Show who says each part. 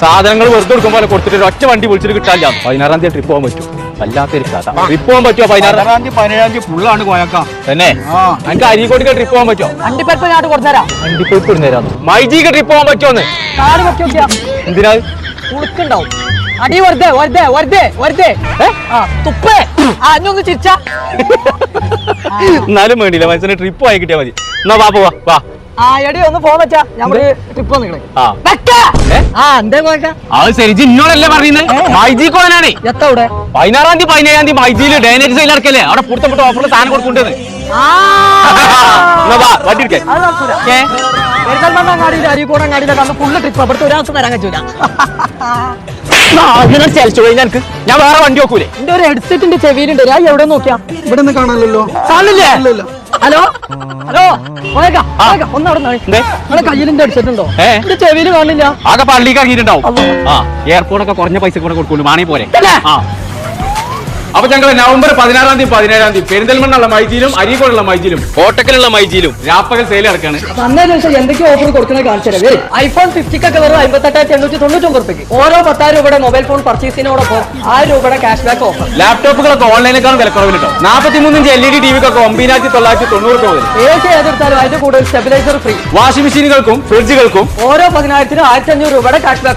Speaker 1: സാധനങ്ങൾ വെറുതെ കൊടുക്കും പോലെ കൊടുത്തിട്ട് ഒറ്റ വണ്ടി വിളിച്ചിട്ട് കിട്ടാല്ല. 16-ാം തീയതി ട്രിപ്പ് പോകാൻ പറ്റും. വല്ലാത്തൊരു കഥ. ട്രിപ്പ് പോകാൻ പറ്റുമോ? 16-ാം തീയതി 17-ാം തീയതി ഫുള്ളാണ് കോയക്ക തന്നെ. എനിക്ക് അരീക്കോടിക്ക് ട്രിപ്പ് പോകാൻ പറ്റുമോ?
Speaker 2: വണ്ടിപ്പരിപ്പ് ഞാൻ കൊടുത്തരാം.
Speaker 1: വണ്ടിപ്പരിപ്പ് ഇടുന്നേരാന്ന്. മൈജിക്ക് ട്രിപ്പ് പോകാൻ പറ്റുമോന്ന്? എന്തിനാ?
Speaker 2: ഉളുക്കുണ്ടാവും. അടി വെറുതെ വെറുതെ വെറുതെ വെറുതെ തുപ്പേ അഞ്ഞൊന്ന് ചിരിച്ച.
Speaker 1: എന്നാലും വേണ്ടില്ല, മനസ്സിന് ട്രിപ്പ് പോയി കിട്ടിയാൽ മതി. എന്നാ വാ പോവാ വാ.
Speaker 2: എടി ഒന്ന് പോകാൻ പറ്റാ നമ്മള് ട്രിപ്പ് വന്നിക്കണേ.
Speaker 1: അത് ശരി, ഇന്നോടല്ലേ പറയുന്നത്? മൈജി കോനാണേ.
Speaker 2: എത്തവിടെ
Speaker 1: 16-ാം തീയതി 17-ാം തീയതി മൈജിയില് ഡേ നൈറ്റ് സെയിൽ ഇറക്കല്ലേ? അവിടെ പുറത്തപ്പെട്ട ഓഫറിൽ സാധനം കൊടുക്കുന്നുണ്ട്.
Speaker 2: പെരുന്തൽമണ്ണങ്ങാടിയിലെ അരീക്കോടങ്ങാടിയിലൊക്കെ അന്ന് ഫുള്ള് ട്രിപ്പ്. അവിടുത്തെ ഒരാൾക്ക് വരാൻ പറ്റൂല.
Speaker 1: ഞാൻ വേറെ വണ്ടി നോക്കൂലേ?
Speaker 2: എന്റെ ഒരു ഹെഡ്സെറ്റിന്റെ ചെവിയിലുണ്ട്. ഞാൻ എവിടെ നോക്കിയാ
Speaker 3: ഇവിടെ നിന്ന് കാണാനല്ലോ.
Speaker 2: കാണില്ലേ? ഹലോ ഹലോ ഒന്ന് അവിടെ നിങ്ങളെ കയ്യിലിന്റെ ഹെഡ്സെറ്റ് ഉണ്ടോ? എന്റെ ചെവിയിൽ കാണില്ല.
Speaker 1: ആകെ പള്ളിക്ക് ഇറങ്ങിയിട്ടുണ്ടാവും. എയർപോർട്ടൊക്കെ കുറഞ്ഞ പൈസ കൂടെ കൊടുക്കുള്ളൂ, മാണി പോലെ. അപ്പൊ ഞങ്ങൾ നവംബർ 16-ാം തീയതി 17-ാം തീയതി പെരിന്തൽമണ്ണുള്ള മൈജിയിലും അരീക്കോടുള്ള മൈജിയിലും കോട്ടക്കലുള്ള മൈജിയിലും രാപ്പകൽ സെയിൽ ഇറക്കാണ്.
Speaker 2: അന്നേ ദിവസം എന്തൊക്കെയോ ഓഫർ കൊടുക്കുന്നത് കാണിച്ചത്. ഐഫോൺ 50 വെറും 58,899 രൂപയ്ക്ക്. ഓരോ 10,000 രൂപയുടെ മൊബൈൽ ഫോൺ പർച്ചേസിനോടൊപ്പം 1000 രൂപയുടെ ക്യാഷ് ബാക്ക് ഓഫർ.
Speaker 1: ലാപ്ടോപ്പുകളൊക്കെ ഓൺലൈനേക്കാളും വിലക്കുറവിൽ കിട്ടും. 43-ഇഞ്ച് LED ടിവിക്കൊക്കെ 9,990 രൂപ മുതൽ.
Speaker 2: ഏത് ഏതെടുത്താലും അതിന്റെ കൂടുതൽ സ്റ്റെബിലൈസർ ഫ്രീ.
Speaker 1: വാഷിംഗ് മെഷീനുകൾക്കും ഫ്രിഡ്ജുകൾക്കും
Speaker 2: ഓരോ 10,000-നും 1,500 രൂപയുടെ ക്യാഷ് ബാക്ക്.